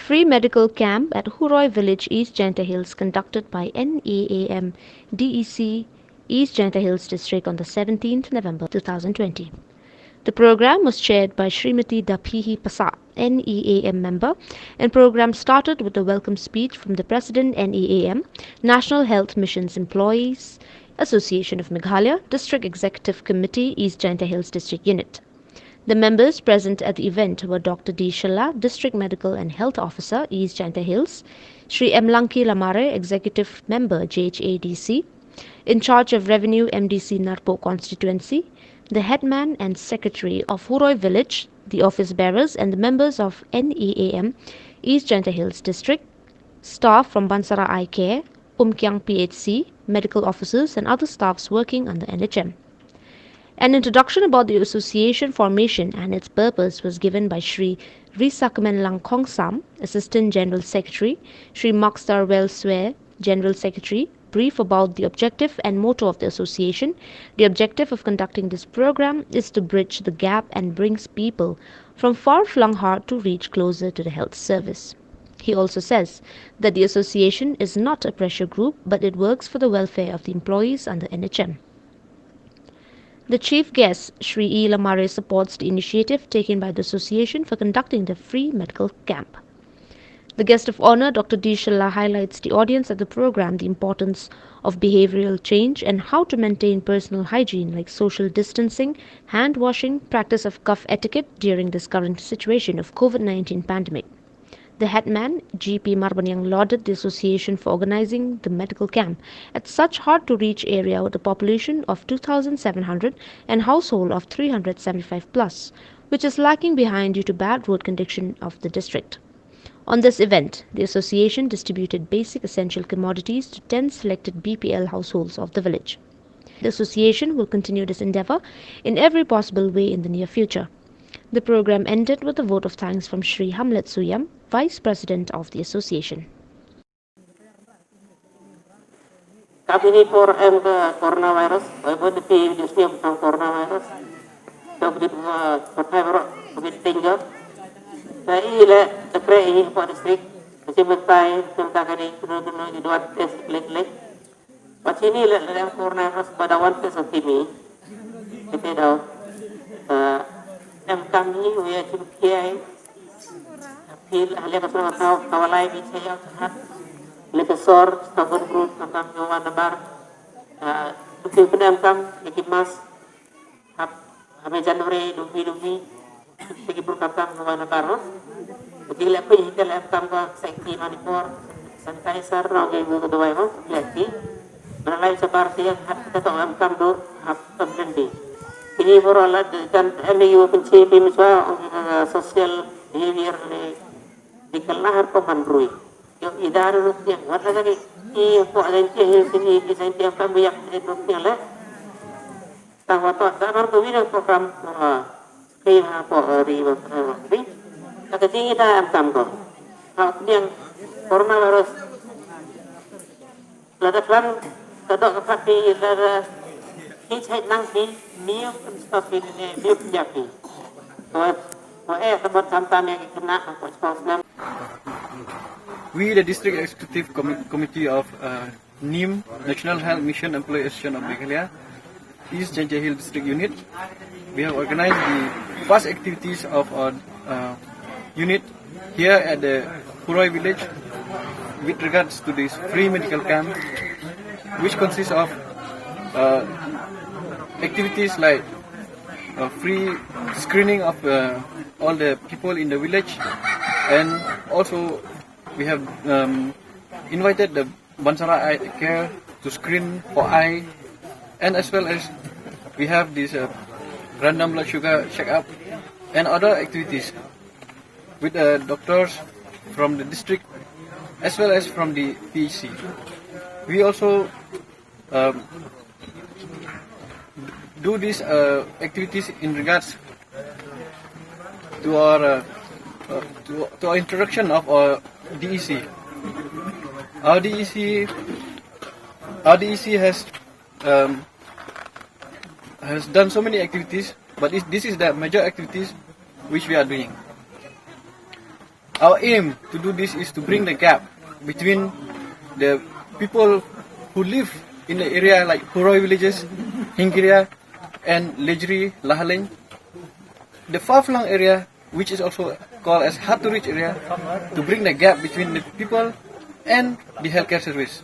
free medical camp at Huroi Village, East Janta Hills, conducted by NEAM DEC East Janta Hills District on the 17th November 2020. The program was chaired by Srimati Daphihi Pasa, NEAM member, and program started with a welcome speech from the President NEAM, National Health Missions Employees Association of Meghalaya, District Executive Committee, East Janta Hills District Unit. The members present at the event were Dr. D. Shalla, District Medical and Health Officer, East Janta Hills, Sri M. Lanki Lamare, Executive Member, JHADC, in charge of Revenue, MDC Narpo Constituency, the headman and secretary of Huroi Village, the office bearers and the members of NEAM, East Janta Hills District, staff from Bansara Eye Care, Umkyang PHC, medical officers and other staffs working under NHM. An introduction about the association formation and its purpose was given by Sri Risakmen Langkong Sam, Assistant General Secretary, Sri Makstar Well Swear, General Secretary, brief about the objective and motto of the association. The objective of conducting this program is to bridge the gap and brings people from far-flung heart to reach closer to the health service. He also says that the association is not a pressure group, but it works for the welfare of the employees under NHM. The chief guest, Sri E. Lamare, supports the initiative taken by the association for conducting the free medical camp. The guest of honor, Dr. D. Shalla, highlights the audience at the program the importance of behavioral change and how to maintain personal hygiene like social distancing, hand washing, practice of cough etiquette during this current situation of COVID-19 pandemic. The headman, GP Marbanyang, lauded the association for organizing the medical camp at such hard-to-reach area with a population of 2,700 and household of 375 plus, which is lacking behind due to bad road condition of the district. On this event, the association distributed basic essential commodities to 10 selected BPL households of the village. The association will continue this endeavor in every possible way in the near future. The program ended with a vote of thanks from Sri Hamlet Suyam, Vice President of the association. Kami ini for coronavirus, walaupun di dunia tentang coronavirus, tapi COVID tinggal. Saya le terkait ini pada distrik, masih bertai tentang ini guna di dua tes lek. Macam ini le dalam coronavirus pada waktu sekini, kita tahu, kami we cumkiai, pil ahli pasal tahu kawalai bisa yang sehat, lekesor tahun grup tentang jawa nabar, bukti penamkam ikimas, kami Januari 2020 Segi berkata mengenai baru, bagi lepas ini lepas kau sekti manipur, sanitizer, orang yang itu dua itu lagi, melalui seperti yang kita tahu lepas tu pembeli. Ini berolah dan MU kunci pemisah sosial behavior di kelahar pemandrui. Yang idar rutin, warna lagi ini buat agensi ini desain tiap kami yang rutin lah. Tahu tu, dalam tu ini program kaya po riba ni nakati kita am ko yang coronavirus ladaklan kadok kapati lada hit nang niyo stop ini niyo japi tempat sampan yang kena apa sebabnya. We, the District Executive Committee of NEAM, National Health Mission Employee Association of Meghalaya, East Janja Hill District Unit, we have organized the first activities of our unit here at the Huroi village with regards to this free medical camp, which consists of activities like free screening of all the people in the village, and also we have invited the Bansara Eye Care to screen for eye, and as well as we have this random blood sugar check-up and other activities with doctors from the district as well as from the PHC. We also do these activities in regards to our introduction of our DEC. Our DEC has done so many activities, but this is the major activities which we are doing. Our aim to do this is to bring the gap between the people who live in the area like Huroi villages, Hingkiria, and Lejri, Lahaleng. The far-flung area, which is also called as hard-to-reach area, to bring the gap between the people and the healthcare service.